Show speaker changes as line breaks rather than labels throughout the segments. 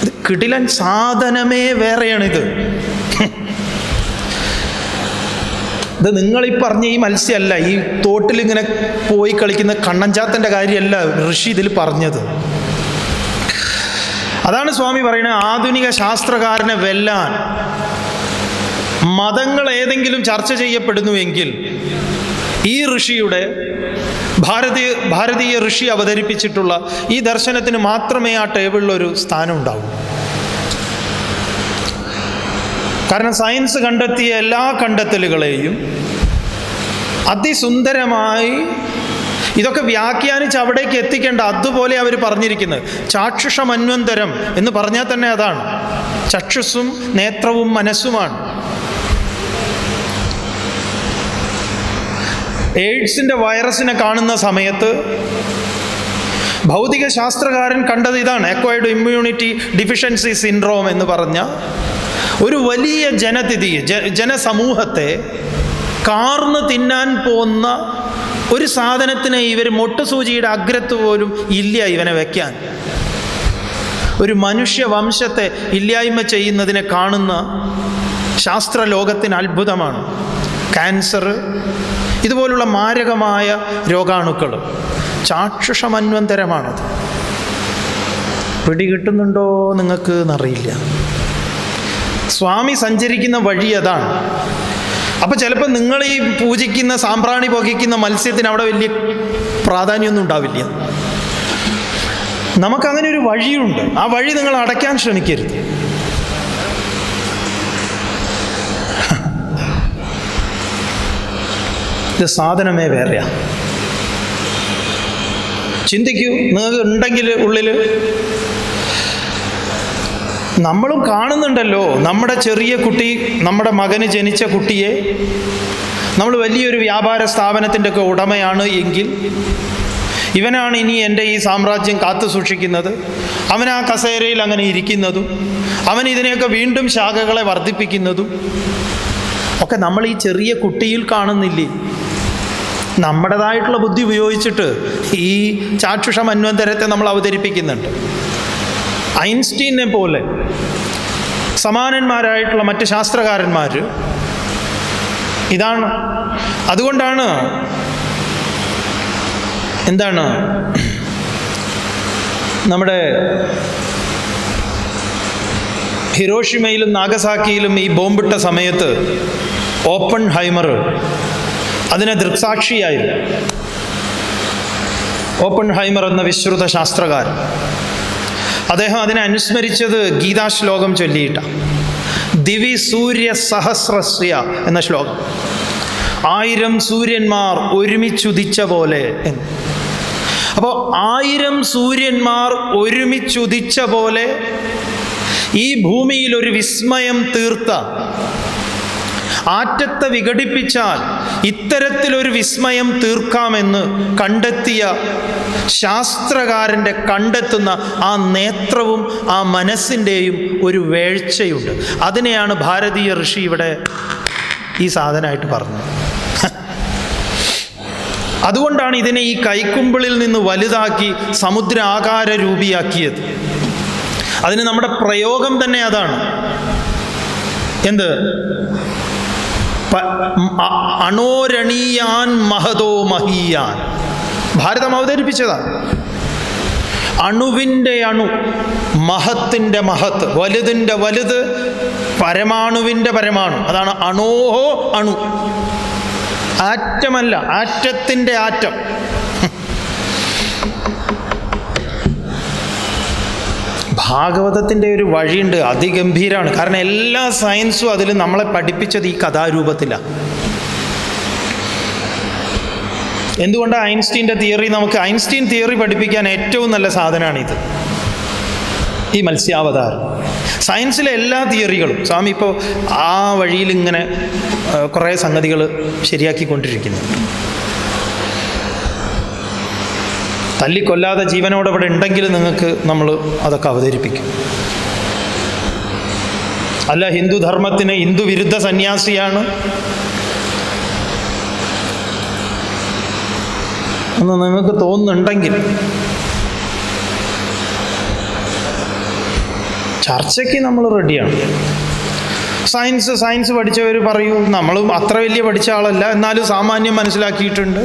ഇത് കിടിലൻ സാധനമേ വേറെയാണിത്. ഇത് നിങ്ങളീ പറഞ്ഞ ഈ മത്സ്യമല്ല, ഈ തോട്ടിലിങ്ങനെ പോയി കളിക്കുന്ന കണ്ണഞ്ചാത്തൻ്റെ കാര്യമല്ല ഋഷി ഇതിൽ പറഞ്ഞത്. അതാണ് സ്വാമി പറയുന്നത്, ആധുനിക ശാസ്ത്രകാരനെ വെല്ലാൻ മതങ്ങൾ ഏതെങ്കിലും ചർച്ച ചെയ്യപ്പെടുന്നുവെങ്കിൽ ഈ ഋഷിയുടെ ഭാരതീയ ഋഷി അവതരിപ്പിച്ചിട്ടുള്ള ഈ ദർശനത്തിന് മാത്രമേ ആ ടേബിളിലൊരു സ്ഥാനം ഉണ്ടാവൂ. കാരണം സയൻസ് കണ്ടെത്തിയ എല്ലാ കണ്ടെത്തലുകളെയും അതിസുന്ദരമായി ഇതൊക്കെ വ്യാഖ്യാനിച്ച് അവിടേക്ക് എത്തിക്കേണ്ട അതുപോലെ അവർ പറഞ്ഞിരിക്കുന്നത്. ചാക്ഷുഷമന്വന്തരം എന്ന് പറഞ്ഞാൽ തന്നെ അതാണ്, ചക്ഷുസ്സും നേത്രവും മനസ്സുമാണ്. എയ്ഡ്സിൻ്റെ വൈറസിനെ കാണുന്ന സമയത്ത് ഭൗതിക ശാസ്ത്രകാരൻ കണ്ടത് ഇതാണ്, അക്വയർഡ് ഇമ്മ്യൂണിറ്റി ഡിഫിഷ്യൻസി സിൻഡ്രോം എന്ന് പറഞ്ഞ ഒരു വലിയ ജനസമൂഹത്തെ കാർന്ന് തിന്നാൻ പോകുന്ന ഒരു സാധനത്തിന് ഇവർ മൊട്ടുസൂചിയുടെ അഗ്രത്ത് പോലും ഇല്ല ഇവനെ വയ്ക്കാൻ. ഒരു മനുഷ്യവംശത്തെ ഇല്ലായ്മ ചെയ്യുന്നതിനെ കാണുന്ന ശാസ്ത്രലോകത്തിന് അത്ഭുതമാണ്. ക്യാൻസർ, ഇതുപോലുള്ള മാരകമായ രോഗാണുക്കൾ, ചാക്ഷുഷമന്വന്തരമാണത്. പിടികിട്ടുന്നുണ്ടോ നിങ്ങൾക്ക് എന്നറിയില്ല. സ്വാമി സഞ്ചരിക്കുന്ന വഴി അതാണ്. അപ്പം ചിലപ്പോൾ നിങ്ങൾ ഈ പൂജിക്കുന്ന സാമ്പ്രാണി പുകയ്ക്കുന്ന മത്സ്യത്തിന് അവിടെ വലിയ പ്രാധാന്യമൊന്നും ഉണ്ടാവില്ല. നമുക്കങ്ങനെ ഒരു വഴിയുണ്ട്, ആ വഴി നിങ്ങൾ അടയ്ക്കാൻ ശ്രമിക്കരുത്. ഇത് സാധനമേ വേറെയാണ്. ചിന്തിക്കൂ, നിങ്ങൾക്ക് ഉണ്ടെങ്കിൽ ഉള്ളിൽ. നമ്മളും കാണുന്നുണ്ടല്ലോ, നമ്മുടെ ചെറിയ കുട്ടി, നമ്മുടെ മകന് ജനിച്ച കുട്ടിയെ നമ്മൾ വലിയൊരു വ്യാപാര സ്ഥാപനത്തിൻ്റെ ഒക്കെ ഉടമയാണ് എങ്കിൽ ഇവനാണ് ഇനി എൻ്റെ ഈ സാമ്രാജ്യം കാത്തു സൂക്ഷിക്കുന്നത്, അവൻ ആ കസേരയിൽ അങ്ങനെ ഇരിക്കുന്നതും അവൻ ഇതിനെയൊക്കെ വീണ്ടും ശാഖകളെ വർദ്ധിപ്പിക്കുന്നതും ഒക്കെ നമ്മൾ ഈ ചെറിയ കുട്ടിയിൽ കാണുന്നില്ലേ? നമ്മുടേതായിട്ടുള്ള ബുദ്ധി ഉപയോഗിച്ചിട്ട് ഈ ചാക്ഷുഷ മന്വന്തരത്തെ നമ്മൾ അവതരിപ്പിക്കുന്നുണ്ട്. ഐൻസ്റ്റീനെ പോലെ സമാനന്മാരായിട്ടുള്ള മറ്റ് ശാസ്ത്രകാരന്മാർ ഇതാണ്. അതുകൊണ്ടാണ് എന്താണ് നമ്മുടെ ഹിരോഷിമയിലും നാഗസാക്കിയിലും ഈ ബോംബിട്ട സമയത്ത് ഓപ്പൺഹൈമർ അതിനെ ദൃക്സാക്ഷിയായിരുന്നു. ഓപ്പൺഹൈമർ എന്ന വിശ്രുത ശാസ്ത്രകാരൻ, അദ്ദേഹം അതിനെ അനുസ്മരിച്ചത് ഗീതാശ്ലോകം ചൊല്ലിയിട്ടാണ്. ദിവി സൂര്യ സഹസ്രസ്യ എന്ന ശ്ലോകം, 1000 സൂര്യന്മാർ ഒരുമിച്ചുദിച്ച പോലെ എന്ന്. അപ്പോൾ 1000 സൂര്യന്മാർ ഒരുമിച്ചുദിച്ച പോലെ ഈ ഭൂമിയിൽ ഒരു വിസ്മയം തീർത്ത, ആറ്റത്തെ വിഘടിപ്പിച്ചാൽ ഇത്തരത്തിലൊരു വിസ്മയം തീർക്കാമെന്ന് കണ്ടെത്തിയ ശാസ്ത്രകാരൻ്റെ കണ്ടെത്തുന്ന ആ നേത്രവും ആ മനസ്സിൻ്റെയും ഒരു വേഴ്ചയുണ്ട്. അതിനെയാണ് ഭാരതീയ ഋഷി ഇവിടെ ഈ സാധനമായിട്ട് പറഞ്ഞത്. അതുകൊണ്ടാണ് ഇതിനെ ഈ കൈക്കുമ്പിളിൽ നിന്ന് വലുതാക്കി സമുദ്ര ആകാര രൂപിയാക്കിയത്. അതിന് നമ്മുടെ പ്രയോഗം തന്നെ അതാണ്. എന്ത്? അണോരണീയാൻ മഹതോ മഹീയാൻ, ഭാരതം അവതരിപ്പിച്ചതാണ്. അണുവിൻ്റെ അണു, മഹത്തിൻ്റെ മഹത്ത്, വലുതിൻ്റെ വലുത്, പരമാണുവിൻ്റെ പരമാണു, അതാണ് അണോഹോ അണു. ആറ്റമല്ല, ആറ്റത്തിൻ്റെ ആറ്റം. ഭാഗവതത്തിൻ്റെ ഒരു വഴിയുണ്ട്, അതിഗംഭീരമാണ്. കാരണം എല്ലാ സയൻസും അതിൽ നമ്മളെ പഠിപ്പിച്ചത് ഈ കഥാരൂപത്തിലാണ്. എന്തുകൊണ്ടാണ് ഐൻസ്റ്റീൻ്റെ തിയറി, നമുക്ക് ഐൻസ്റ്റീൻ തിയറി പഠിപ്പിക്കാൻ ഏറ്റവും നല്ല സാധനമാണിത്, ഈ മത്സ്യാവതാരം. സയൻസിലെ എല്ലാ തിയറികളും സ്വാമി ഇപ്പോൾ ആ വഴിയിൽ ഇങ്ങനെ കുറേ സംഗതികൾ ശരിയാക്കിക്കൊണ്ടിരിക്കുന്നുണ്ട്. തല്ലിക്കൊല്ലാതെ ജീവനോടെ ഇവിടെ ഉണ്ടെങ്കിൽ നിങ്ങൾക്ക് നമ്മൾ അതൊക്കെ അവതരിപ്പിക്കും. അല്ല ഹിന്ദുധർമ്മത്തിന് ഹിന്ദു വിരുദ്ധ സന്യാസിയാണ് എന്ന് നിങ്ങൾക്ക് തോന്നുന്നുണ്ടെങ്കിൽ ചർച്ചയ്ക്ക് നമ്മൾ റെഡിയാണ്. സയൻസ് പഠിച്ചവർ പറയൂ, നമ്മളും അത്ര വലിയ പഠിച്ച ആളല്ല, എന്നാലും സാമാന്യം മനസ്സിലാക്കിയിട്ടുണ്ട്.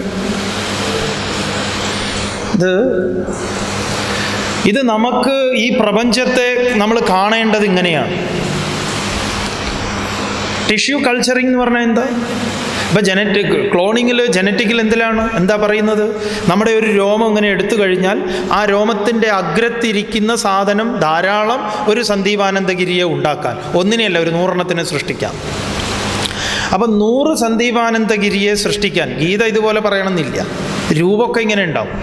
ഇത് നമുക്ക് ഈ പ്രപഞ്ചത്തെ നമ്മൾ കാണേണ്ടത് ഇങ്ങനെയാണ്. ടിഷ്യൂ കൾച്ചറിങ് എന്ന് പറഞ്ഞാൽ എന്താ? ഇപ്പം ജനറ്റിക്കിൽ എന്താ പറയുന്നത്? നമ്മുടെ ഒരു രോമം ഇങ്ങനെ എടുത്തു കഴിഞ്ഞാൽ ആ രോമത്തിൻ്റെ അഗ്രത്തിരിക്കുന്ന സാധനം ധാരാളം ഒരു സന്ദീപാനന്ദഗിരിയെ ഉണ്ടാക്കാൻ, ഒന്നിനെയല്ല ഒരു 100 സൃഷ്ടിക്കാം. അപ്പം 100 സന്ദീപാനന്ദഗിരിയെ സൃഷ്ടിക്കാൻ ഗീത ഇതുപോലെ പറയണമെന്നില്ല, രൂപമൊക്കെ ഇങ്ങനെ ഉണ്ടാവും.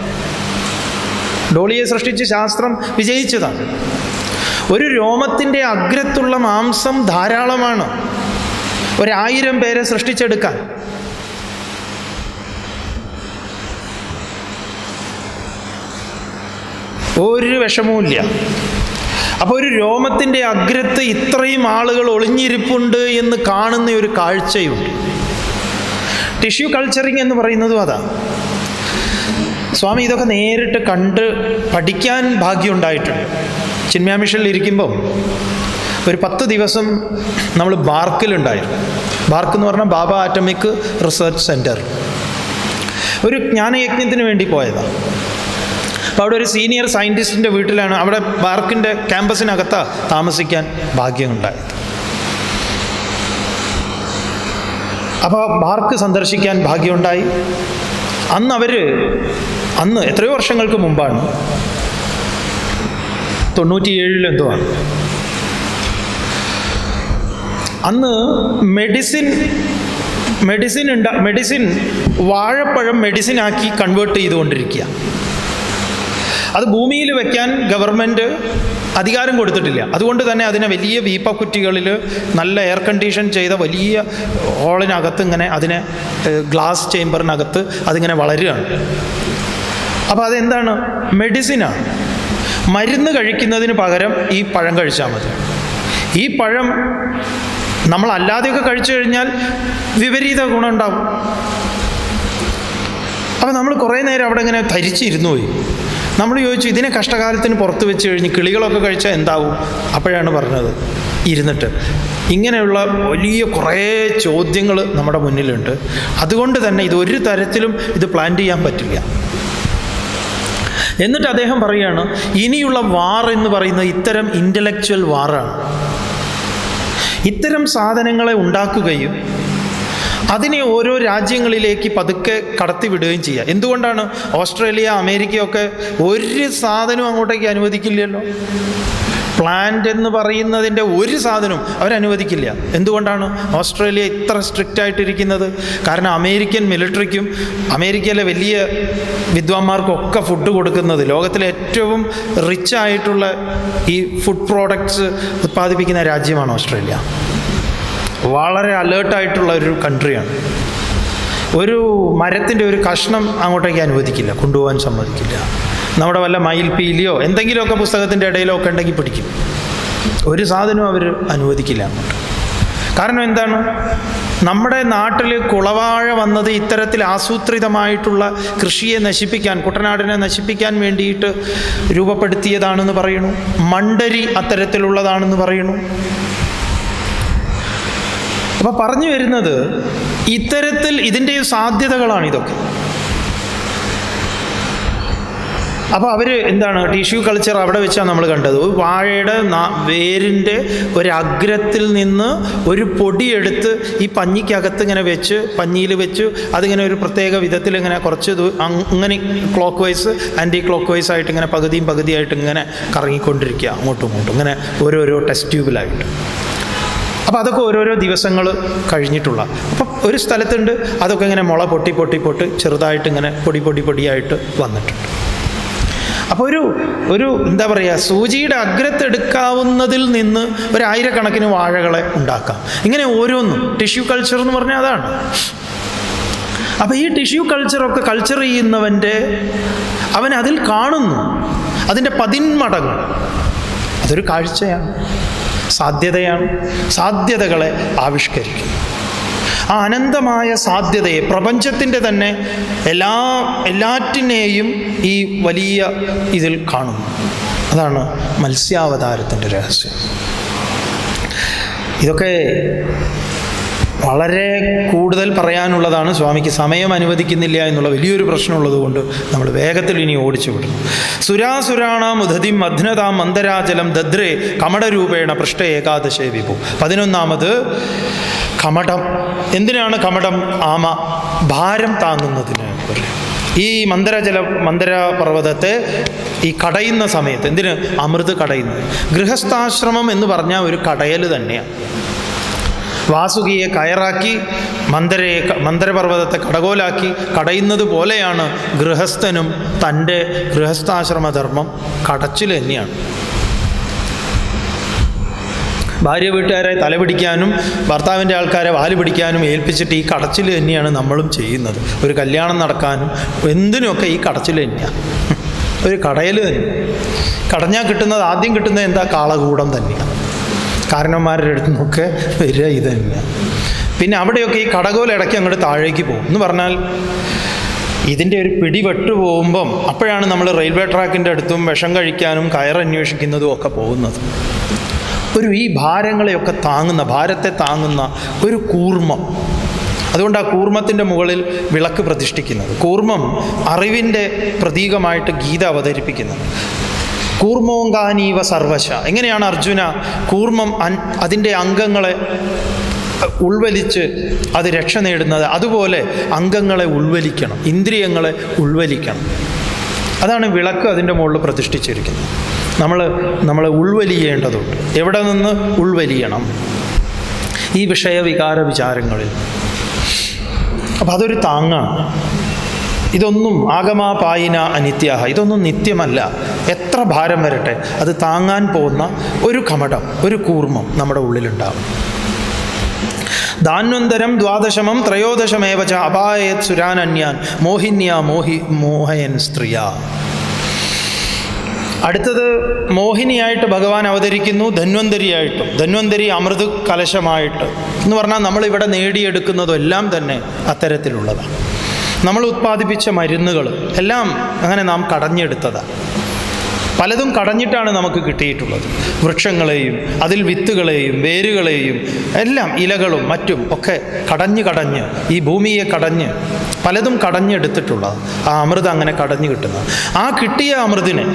ഡോളിയെ സൃഷ്ടിച്ച് ശാസ്ത്രം വിജയിച്ചതാണ്. ഒരു രോമത്തിൻ്റെ അഗ്രത്തുള്ള മാംസം ധാരാളമാണ് 1000 പേരെ സൃഷ്ടിച്ചെടുക്കാൻ. ഒരു വിഷമവുമില്ല. അപ്പോൾ ഒരു രോമത്തിൻ്റെ അഗ്രത്ത് ഇത്രയും ആളുകൾ ഒളിഞ്ഞിരിപ്പുണ്ട് എന്ന് കാണുന്ന ഒരു കാഴ്ചയുണ്ട്. ടിഷ്യൂ കൾച്ചറിങ് എന്ന് പറയുന്നതും അതാണ്. സ്വാമി ഇതൊക്കെ നേരിട്ട് കണ്ട് പഠിക്കാൻ ഭാഗ്യമുണ്ടായിട്ടുണ്ട്. ചിന്മയ മിഷനിൽ ഇരിക്കുമ്പോൾ ഒരു 10 ദിവസം നമ്മൾ ബാർക്കിലുണ്ടായിരുന്നു. ബാർക്ക് എന്ന് പറഞ്ഞാൽ ബാബ ആറ്റമിക് റിസർച്ച് സെൻറ്റർ. ഒരു ജ്ഞാനയജ്ഞത്തിന് വേണ്ടി പോയതാണ്. അപ്പോൾ അവിടെ ഒരു സീനിയർ സയൻറ്റിസ്റ്റിൻ്റെ വീട്ടിലാണ്, അവിടെ ബാർക്കിൻ്റെ ക്യാമ്പസിനകത്താണ് താമസിക്കാൻ ഭാഗ്യമുണ്ടായത്. അപ്പോൾ ബാർക്ക് സന്ദർശിക്കാൻ ഭാഗ്യമുണ്ടായി. അന്ന് എത്രയോ വർഷങ്ങൾക്ക് മുമ്പാണ്, 97 എന്തോ ആണ്. അന്ന് മെഡിസിൻ വാഴപ്പഴം മെഡിസിനാക്കി കൺവേർട്ട് ചെയ്തുകൊണ്ടിരിക്കുക. അത് ഭൂമിയിൽ വെക്കാൻ ഗവൺമെൻറ് അധികാരം കൊടുത്തിട്ടില്ല. അതുകൊണ്ട് തന്നെ അതിനെ വലിയ വീപ്പക്കുറ്റികളിൽ നല്ല എയർ കണ്ടീഷൻ ചെയ്ത വലിയ ഹോളിനകത്ത് ഇങ്ങനെ അതിനെ ഗ്ലാസ് ചേമ്പറിനകത്ത് അതിങ്ങനെ വളരുകയാണ്. അപ്പോൾ അതെന്താണ്? മെഡിസിനാണ്. മരുന്ന് കഴിക്കുന്നതിന് പകരം ഈ പഴം കഴിച്ചാൽ മതി. ഈ പഴം നമ്മളല്ലാതെയൊക്കെ കഴിച്ചു കഴിഞ്ഞാൽ വിപരീത ഗുണം ഉണ്ടാവും. അപ്പോൾ നമ്മൾ കുറേ നേരം അവിടെ ഇങ്ങനെ ധരിച്ചിരുന്നു പോയി. നമ്മൾ ചോദിച്ചു, ഇതിനെ കഷ്ടകാലത്തിന് പുറത്ത് വെച്ച് കഴിഞ്ഞ് കിളികളൊക്കെ കഴിച്ചാൽ എന്താവും? അപ്പോഴാണ് പറഞ്ഞത്, ഇരുന്നിട്ട് ഇങ്ങനെയുള്ള വലിയ കുറേ ചോദ്യങ്ങൾ നമ്മുടെ മുന്നിലുണ്ട്. അതുകൊണ്ട് തന്നെ ഇതൊരു തരത്തിലും ഇത് പ്ലാൻ ചെയ്യാൻ പറ്റില്ല. എന്നിട്ട് അദ്ദേഹം പറയുകയാണ്, ഇനിയുള്ള വാർ എന്ന് പറയുന്നത് ഇത്തരം ഇൻ്റലക്ച്വൽ വാറാണ്. ഇത്തരം സാധനങ്ങളെ ഉണ്ടാക്കുകയും അതിനെ ഓരോ രാജ്യങ്ങളിലേക്ക് പതുക്കെ കടത്തിവിടുകയും ചെയ്യുക. എന്തുകൊണ്ടാണ് ഓസ്ട്രേലിയ, അമേരിക്കയൊക്കെ ഒരു സാധനവും അങ്ങോട്ടേക്ക് അനുവദിക്കില്ലല്ലോ? പ്ലാന്റ് എന്ന് പറയുന്നതിൻ്റെ ഒരു സാധനവും അവരനുവദിക്കില്ല. എന്തുകൊണ്ടാണ് ഓസ്ട്രേലിയ ഇത്ര സ്ട്രിക്റ്റ് ആയിട്ടിരിക്കുന്നത്? കാരണം അമേരിക്കൻ മിലിറ്ററിക്കും അമേരിക്കയിലെ വലിയ വിദ്വാന്മാർക്കൊക്കെ ഫുഡ് കൊടുക്കുന്നത്, ലോകത്തിലെ ഏറ്റവും റിച്ച് ആയിട്ടുള്ള ഈ ഫുഡ് പ്രോഡക്ട്സ് ഉത്പാദിപ്പിക്കുന്ന രാജ്യമാണ് ഓസ്ട്രേലിയ. വളരെ അലേർട്ടായിട്ടുള്ള ഒരു കൺട്രിയാണ്. ഒരു മരത്തിൻ്റെ ഒരു കഷ്ണം അങ്ങോട്ടേക്ക് അനുവദിക്കില്ല, കൊണ്ടുപോകാൻ സമ്മതിക്കില്ല. നമ്മുടെ വല്ല മയിൽപ്പീലിയോ എന്തെങ്കിലുമൊക്കെ പുസ്തകത്തിൻ്റെ ഇടയിലോ ഒക്കെ ഉണ്ടെങ്കിൽ പിടിക്കും. ഒരു സാധനവും അവർ അനുവദിക്കില്ല അങ്ങോട്ട്. കാരണം എന്താണ്? നമ്മുടെ നാട്ടിൽ കുളവാഴ വന്നത് ഇത്തരത്തിൽ ആസൂത്രിതമായിട്ടുള്ള കൃഷിയെ നശിപ്പിക്കാൻ, കുട്ടനാടിനെ നശിപ്പിക്കാൻ വേണ്ടിയിട്ട് രൂപപ്പെടുത്തിയതാണെന്ന് പറയുന്നു. മണ്ടരി അത്തരത്തിലുള്ളതാണെന്ന് പറയുന്നു. അപ്പോൾ പറഞ്ഞു വരുന്നത് ഇത്തരത്തിൽ ഇതിൻ്റെ സാധ്യതകളാണ് ഇതൊക്കെ. അപ്പോൾ അവർ എന്താണ്, ടിഷ്യൂ കൾച്ചർ അവിടെ വെച്ചാണ് നമ്മൾ കണ്ടത്. വാഴയുടെ വേരിൻ്റെ ഒരു അഗ്രത്തിൽ നിന്ന് ഒരു പൊടിയെടുത്ത് ഈ പഞ്ഞിക്കകത്ത് ഇങ്ങനെ വെച്ച്, പഞ്ഞിയിൽ വെച്ച് അതിങ്ങനെ ഒരു പ്രത്യേക വിധത്തിൽ ഇങ്ങനെ കുറച്ച് അങ്ങനെ clockwise anticlockwise ആയിട്ട് ഇങ്ങനെ പകുതിയായിട്ട് ഇങ്ങനെ കറങ്ങിക്കൊണ്ടിരിക്കുക അങ്ങോട്ടും ഇങ്ങോട്ടും, ഇങ്ങനെ ഓരോരോ ടെസ്റ്റ് ട്യൂബിലായിട്ട്. അപ്പോൾ അതൊക്കെ ഓരോരോ ദിവസങ്ങൾ കഴിഞ്ഞിട്ടുള്ള. അപ്പം ഒരു സ്ഥലത്തുണ്ട് അതൊക്കെ ഇങ്ങനെ മുള പൊട്ടി ചെറുതായിട്ട് ഇങ്ങനെ പൊടിയായിട്ട് വന്നിട്ടുണ്ട്. അപ്പോൾ ഒരു എന്താ പറയുക, സൂചിയുടെ അഗ്രത്തെടുക്കാവുന്നതിൽ നിന്ന് 1000 വാഴകളെ ഉണ്ടാക്കാം. ഇങ്ങനെ ഓരോന്നും ടിഷ്യൂ കൾച്ചർ എന്ന് പറഞ്ഞാൽ അതാണ്. അപ്പോൾ ഈ ടിഷ്യൂ കൾച്ചറൊക്കെ കൾച്ചർ ചെയ്യുന്നവൻ്റെ അവൻ അതിൽ കാണുന്നു അതിൻ്റെ 10 മടങ്ങ്. അതൊരു കാഴ്ചയാണ്, സാധ്യതയാണ്. സാധ്യതകളെ ആവിഷ്കരിക്കും. ആ അനന്തമായ സാധ്യതയെ, പ്രപഞ്ചത്തിൻ്റെ തന്നെ എല്ലാറ്റിനെയും ഈ വലിയ ഇതിൽ കാണുന്നു. അതാണ് മത്സ്യാവതാരത്തിൻ്റെ രഹസ്യം. ഇതൊക്കെ വളരെ കൂടുതൽ പറയാനുള്ളതാണ്. സ്വാമിക്ക് സമയം അനുവദിക്കുന്നില്ല എന്നുള്ള വലിയൊരു പ്രശ്നമുള്ളത് കൊണ്ട് നമ്മൾ വേഗത്തിൽ ഇനി ഓടിച്ചു വിടുന്നു. സുരാസുരാണാം ഉദതിം മധ്നതാം മന്ദരാചലം ദദ്രേ കമടരൂപേണ പൃഷ്ഠ ഏകാദശേ വിഭു. 11ാമത് കമടം. എന്തിനാണ് കമടം? ആമ, ഭാരം താങ്ങുന്നതിന്. ഈ മന്ദര പർവ്വതത്തെ ഈ കടയുന്ന സമയത്ത് എന്തിന്? അമൃത് കടയുന്നത്. ഗൃഹസ്ഥാശ്രമം എന്ന് പറഞ്ഞാൽ ഒരു കടയൽ തന്നെയാണ്. വാസുകിയെ കയറാക്കി മന്ദരപർവ്വതത്തെ കടകോലാക്കി കടയുന്നത് പോലെയാണ് ഗൃഹസ്ഥനും തൻ്റെ ഗൃഹസ്ഥാശ്രമധർമ്മം കടച്ചിൽ തന്നെയാണ്. ഭാര്യ വീട്ടുകാരെ തലപിടിക്കാനും ഭർത്താവിൻ്റെ ആൾക്കാരെ വാല് പിടിക്കാനും ഏൽപ്പിച്ചിട്ട് ഈ കടച്ചിൽ തന്നെയാണ് നമ്മളും ചെയ്യുന്നത്. ഒരു കല്യാണം നടക്കാനും എന്തിനുമൊക്കെ ഈ കടച്ചിൽ തന്നെയാണ്, ഒരു കടയൽ തന്നെ. കടഞ്ഞാൽ കിട്ടുന്നത്, ആദ്യം കിട്ടുന്നത് എന്താ? കാളകൂടം തന്നെയാണ്. കാരണന്മാരുടെ അടുത്ത് നിന്നൊക്കെ വരിക ഇത് തന്നെയാണ്. പിന്നെ അവിടെയൊക്കെ ഈ കടകോൽ ഇടയ്ക്ക് അങ്ങോട്ട് താഴേക്ക് പോകും എന്ന് പറഞ്ഞാൽ ഇതിൻ്റെ ഒരു പിടിപെട്ടു പോകുമ്പം അപ്പോഴാണ് നമ്മൾ റെയിൽവേ ട്രാക്കിൻ്റെ അടുത്തും വിഷം കഴിക്കാനും കയറന്വേഷിക്കുന്നതും ഒക്കെ പോകുന്നത്. ഈ ഭാരങ്ങളെയൊക്കെ താങ്ങുന്ന, ഭാരത്തെ താങ്ങുന്ന ഒരു കൂർമ്മം. അതുകൊണ്ട് ആ കൂർമ്മത്തിൻ്റെ മുകളിൽ വിളക്ക് പ്രതിഷ്ഠിക്കുന്നത്. കൂർമ്മം അറിവിൻ്റെ പ്രതീകമായിട്ട് ഗീത അവതരിപ്പിക്കുന്നത്. കൂർമ്മോങ്കാനീവ സർവശ. എങ്ങനെയാണ് അർജുന കൂർമ്മം അതിൻ്റെ അംഗങ്ങളെ ഉൾവലിച്ച് അത് രക്ഷ നേടുന്നത്? അതുപോലെ അംഗങ്ങളെ ഉൾവലിക്കണം, ഇന്ദ്രിയങ്ങളെ ഉൾവലിക്കണം. അതാണ് വിളക്ക് അതിൻ്റെ മുകളിൽ പ്രതിഷ്ഠിച്ചിരിക്കുന്നത്. നമ്മളെ ഉൾവലിയേണ്ടതുണ്ട്. എവിടെ നിന്ന് ഉൾവലിയണം? ഈ വിഷയവികാര വിചാരങ്ങളിൽ. അപ്പം അതൊരു താങ്ങാണ്. ഇതൊന്നും ആഗമാപായിന അനിത്യാഹ, ഇതൊന്നും നിത്യമല്ല. എത്ര ഭാരം വരട്ടെ അത് താങ്ങാൻ പോകുന്ന ഒരു കമടം, ഒരു കൂർമ്മം നമ്മുടെ ഉള്ളിലുണ്ടാവും. ധാന്വന്തരം ദ്വാദശമം ത്രയോദശമേവച അപായത് സുരാനന്യാൻ മോഹിന്യാ മോഹയൻ സ്ത്രീയ. അടുത്തത് മോഹിനിയായിട്ട് ഭഗവാൻ അവതരിക്കുന്നു, ധന്വന്തരിയായിട്ടും. ധന്വന്തരി അമൃത് കലശമായിട്ട് എന്ന് പറഞ്ഞാൽ നമ്മളിവിടെ നേടിയെടുക്കുന്നതെല്ലാം തന്നെ അത്തരത്തിലുള്ളതാണ്. നമ്മൾ ഉത്പാദിപ്പിച്ച മരുന്നുകൾ എല്ലാം അങ്ങനെ നാം കടഞ്ഞെടുത്തതാണ്. പലതും കടഞ്ഞിട്ടാണ് നമുക്ക് കിട്ടിയിട്ടുള്ളത്. വൃക്ഷങ്ങളെയും അതിൽ വിത്തുകളെയും വേരുകളെയും എല്ലാം ഇലകളും മറ്റും ഒക്കെ കടഞ്ഞ് ഈ ഭൂമിയെ കടഞ്ഞ് പലതും കടഞ്ഞെടുത്തിട്ടുള്ളത്. ആ അമൃത് അങ്ങനെ കടഞ്ഞു കിട്ടുന്നത്. ആ കിട്ടിയ അമൃതിനെ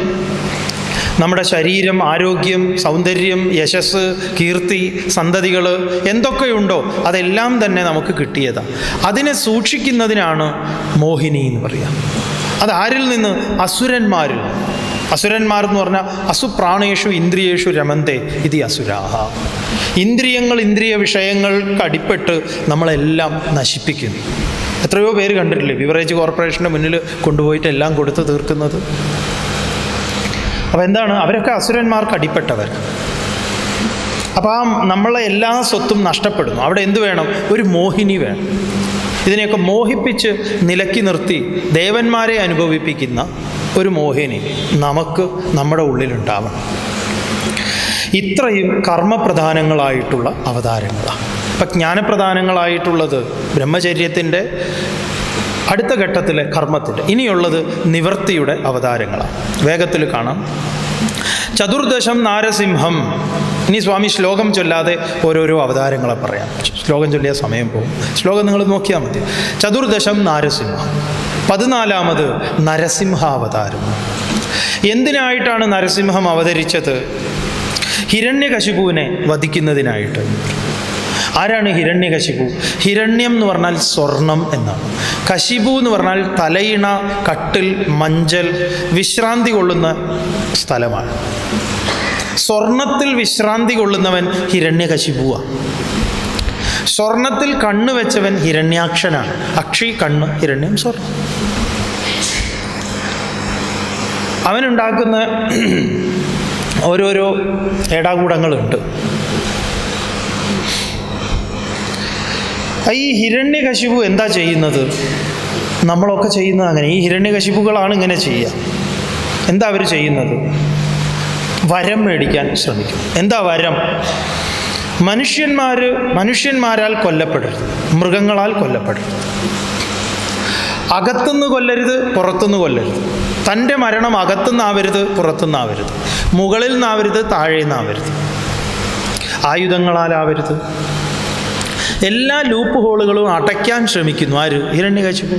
നമ്മുടെ ശരീരം, ആരോഗ്യം, സൗന്ദര്യം, യശസ്, കീർത്തി, സന്തതികൾ എന്തൊക്കെയുണ്ടോ അതെല്ലാം തന്നെ നമുക്ക് കിട്ടിയതാണ്. അതിനെ സൂക്ഷിക്കുന്നതിനാണ് മോഹിനി എന്ന് പറയുക. അത് ആരിൽ നിന്ന്? അസുരന്മാരിൽ. അസുരന്മാർ എന്ന് പറഞ്ഞാൽ അസുപ്രാണേഷു ഇന്ദ്രിയേഷു രമന്തേ ഇതി അസുരാഹ. ഇന്ദ്രിയങ്ങൾ, ഇന്ദ്രിയ വിഷയങ്ങൾക്ക് അടിപ്പെട്ട് നമ്മളെല്ലാം നശിപ്പിക്കുന്നു. എത്രയോ പേര് കണ്ടിട്ടില്ലേ ബിവറേജ് കോർപ്പറേഷൻ്റെ മുന്നിൽ കൊണ്ടുപോയിട്ട് എല്ലാം കൊടുത്ത് തീർക്കുന്നത്? അപ്പോൾ എന്താണ്? അവരൊക്കെ അസുരന്മാർക്ക് അടിപ്പെട്ടവർ. അപ്പോൾ നമ്മളെ എല്ലാ സ്വത്തും നഷ്ടപ്പെടുന്നു. അവിടെ എന്ത് വേണം? ഒരു മോഹിനി വേണം. ഇതിനെയൊക്കെ മോഹിപ്പിച്ച് നിലക്കി നിർത്തി ദേവന്മാരെ അനുഭവിപ്പിക്കുന്ന ഒരു മോഹിനി നമുക്ക് നമ്മുടെ ഉള്ളിലുണ്ടാവണം. ഇത്രയും കർമ്മപ്രധാനങ്ങളായിട്ടുള്ള അവതാരങ്ങളാണ്. ഇപ്പം ജ്ഞാനപ്രധാനങ്ങളായിട്ടുള്ളത് ബ്രഹ്മചര്യത്തിൻ്റെ അടുത്ത ഘട്ടത്തിലെ കർമ്മത്തിൻ്റെ. ഇനിയുള്ളത് നിവൃത്തിയുടെ അവതാരങ്ങളാണ്. വേഗത്തിൽ കാണാം. ചതുർദശം നാരസിംഹം. ഇനി സ്വാമി ശ്ലോകം ചൊല്ലാതെ ഓരോരോ അവതാരങ്ങളെ പറയാം. ശ്ലോകം ചൊല്ലിയ സമയം പോകും. ശ്ലോകം നിങ്ങൾ നോക്കിയാൽ മതി. ചതുർദശം നാരസിംഹം. 14ാമത് നരസിംഹാവതാരം. എന്തിനായിട്ടാണ് നരസിംഹം അവതരിച്ചത്? ഹിരണ്യകശിപുവിനെ വധിക്കുന്നതിനായിട്ട്. ആരാണ് ഹിരണ്യകശിപു? ഹിരണ്യം എന്ന് പറഞ്ഞാൽ സ്വർണം എന്നാണ്. കശിപു എന്ന് പറഞ്ഞാൽ തലയിണ, കട്ടിൽ, മഞ്ചൽ, വിശ്രാന്തി കൊള്ളുന്ന സ്ഥലമാണ്. സ്വർണത്തിൽ വിശ്രാന്തി കൊള്ളുന്നവൻ ഹിരണ്യകശിപുവാണ്. സ്വർണത്തിൽ കണ്ണ് വെച്ചവൻ ഹിരണ്യാക്ഷനാണ്. അക്ഷി കണ്ണ്, ഹിരണ്യം സ്വർണം. അവനുണ്ടാക്കുന്ന ഓരോരോ ഏടാകൂടങ്ങളുണ്ട്. ഈ ഹിരണ്യകശിപു എന്താ ചെയ്യുന്നത്? നമ്മളൊക്കെ ചെയ്യുന്നത് അങ്ങനെ. ഈ ഹിരണ്യകശിപുകളാണ് ഇങ്ങനെ ചെയ്യുക. എന്താ അവർ ചെയ്യുന്നത്? വരം മേടിക്കാൻ ശ്രമിക്കും. എന്താ വരം? മനുഷ്യന്മാരാൽ കൊല്ലപ്പെടരുത്, മൃഗങ്ങളാൽ കൊല്ലപ്പെടരുത്. അകത്തുനിന്ന് കൊല്ലരുത്, പുറത്തുനിന്ന് കൊല്ലരുത്. തൻ്റെ മരണം അകത്തുനിന്നാവരുത്, പുറത്തുനിന്നാവരുത്. മുകളിൽ നിന്നാവരുത്, താഴെ നിന്നാവരുത്, ആയുധങ്ങളാലാവരുത്. എല്ലാ ലൂപ്പ് ഹോളുകളും അടയ്ക്കാൻ ശ്രമിക്കുന്നു. ആര്? ഹിരണ്യകശിപു.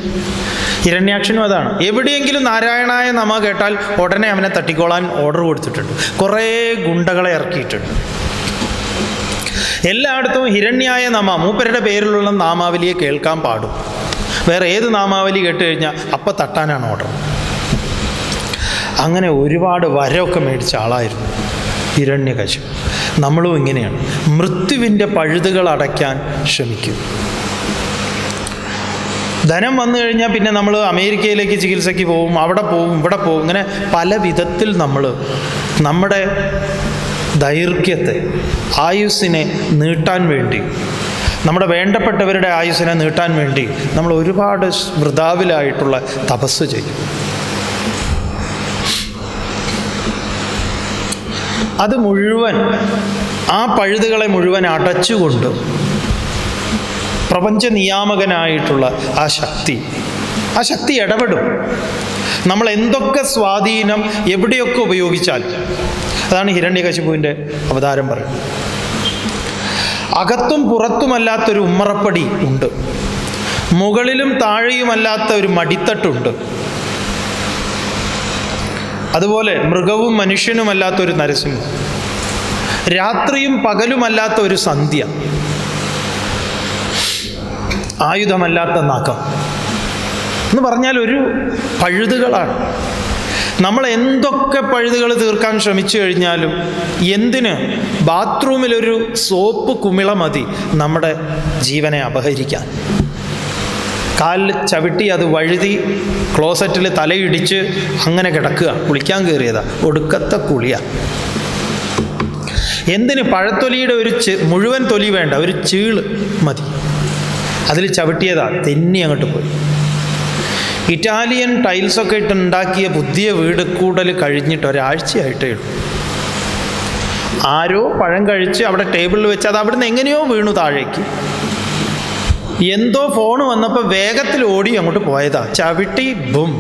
ഹിരണ്യാക്ഷനും അതാണ്. എവിടെയെങ്കിലും നാരായണായ നമ കേട്ടാൽ ഉടനെ അവനെ തട്ടിക്കോളാൻ ഓർഡർ കൊടുത്തിട്ടുണ്ട്. കുറേ ഗുണ്ടകളെ ഇറക്കിയിട്ടുണ്ട്. എല്ലായിടത്തും ഹിരണ്യായ നമ, മൂപ്പരുടെ പേരിലുള്ള നാമാവലിയെ കേൾക്കാൻ പാടും. വേറെ ഏത് നാമാവലി കേട്ട് കഴിഞ്ഞാൽ അപ്പം തട്ടാനാണ് ഓർഡർ. അങ്ങനെ ഒരുപാട് വരമൊക്കെ മേടിച്ച ആളായിരുന്നു ഹിരണ്യകശിപു. നമ്മളും ഇങ്ങനെയാണ്. മൃത്യുവിൻ്റെ പഴുതുകൾ അടയ്ക്കാൻ ശ്രമിക്കും. ധനം വന്നു കഴിഞ്ഞാൽ പിന്നെ നമ്മൾ അമേരിക്കയിലേക്ക് ചികിത്സയ്ക്ക് പോവും, അവിടെ പോവും, ഇവിടെ പോവും. ഇങ്ങനെ പല വിധത്തിൽ നമ്മൾ നമ്മുടെ ദൈർഘ്യത്തെ, ആയുസ്സിനെ നീട്ടാൻ വേണ്ടി, നമ്മുടെ വേണ്ടപ്പെട്ടവരുടെ ആയുസ്സിനെ നീട്ടാൻ വേണ്ടി നമ്മൾ ഒരുപാട് വൃഥാവിലായിട്ടുള്ള തപസ് ചെയ്യും. അത് മുഴുവൻ, ആ പഴുതുകളെ മുഴുവൻ അടച്ചുകൊണ്ട് പ്രപഞ്ച നിയാമകനായിട്ടുള്ള ആ ശക്തി ഇടപെടും. നമ്മൾ എന്തൊക്കെ സ്വാധീനം എവിടെയൊക്കെ ഉപയോഗിച്ചാൽ, അതാണ് ഹിരണ്യകശിപുവിൻ്റെ അവതാരം പറയുന്നത്. അകത്തും പുറത്തുമല്ലാത്തൊരു ഉമ്മറപ്പടി ഉണ്ട്, മുകളിലും താഴെയുമല്ലാത്ത ഒരു മടിത്തട്ടുണ്ട്. അതുപോലെ മൃഗവും മനുഷ്യനുമല്ലാത്തൊരു നരസിംഹം, രാത്രിയും പകലുമല്ലാത്ത ഒരു സന്ധ്യ, ആയുധമല്ലാത്ത നഖം എന്ന് പറഞ്ഞാൽ ഒരു പഴുതുകളാണ്. നമ്മൾ എന്തൊക്കെ പഴുതുകൾ തീർക്കാൻ ശ്രമിച്ചു കഴിഞ്ഞാലും, എന്തിന് ബാത്റൂമിലൊരു സോപ്പ് കുമിള മതി നമ്മുടെ ജീവനെ അപഹരിക്കാൻ. കാലിൽ ചവിട്ടി അത് വഴുതി ക്ലോസറ്റിൽ തലയിടിച്ച് അങ്ങനെ കിടക്കുക, കുളിക്കാൻ കയറിയതാ, ഒടുക്കത്തെ കുളിയ. എന്തിന്? പഴത്തൊലിയുടെ ഒരു മുഴുവൻ തൊലി വേണ്ട, ഒരു ചീള് മതി, അതിൽ ചവിട്ടിയതാ, തെന്നി അങ്ങോട്ട് പോയി. ഇറ്റാലിയൻ ടൈൽസൊക്കെ ഇട്ടുണ്ടാക്കിയ പുതിയ വീട് കൂടൽ കഴിഞ്ഞിട്ട് ഒരാഴ്ചയായിട്ടേ ഉള്ളൂ. ആരോ പഴം കഴിച്ച് അവിടെ ടേബിളിൽ വെച്ച് അത് അവിടുന്ന് എങ്ങനെയോ വീണു താഴേക്ക്. എന്തോ ഫോൺ വന്നപ്പോൾ വേഗത്തിൽ ഓടി അങ്ങോട്ട് പോയതാ, ചവിട്ടി ബും.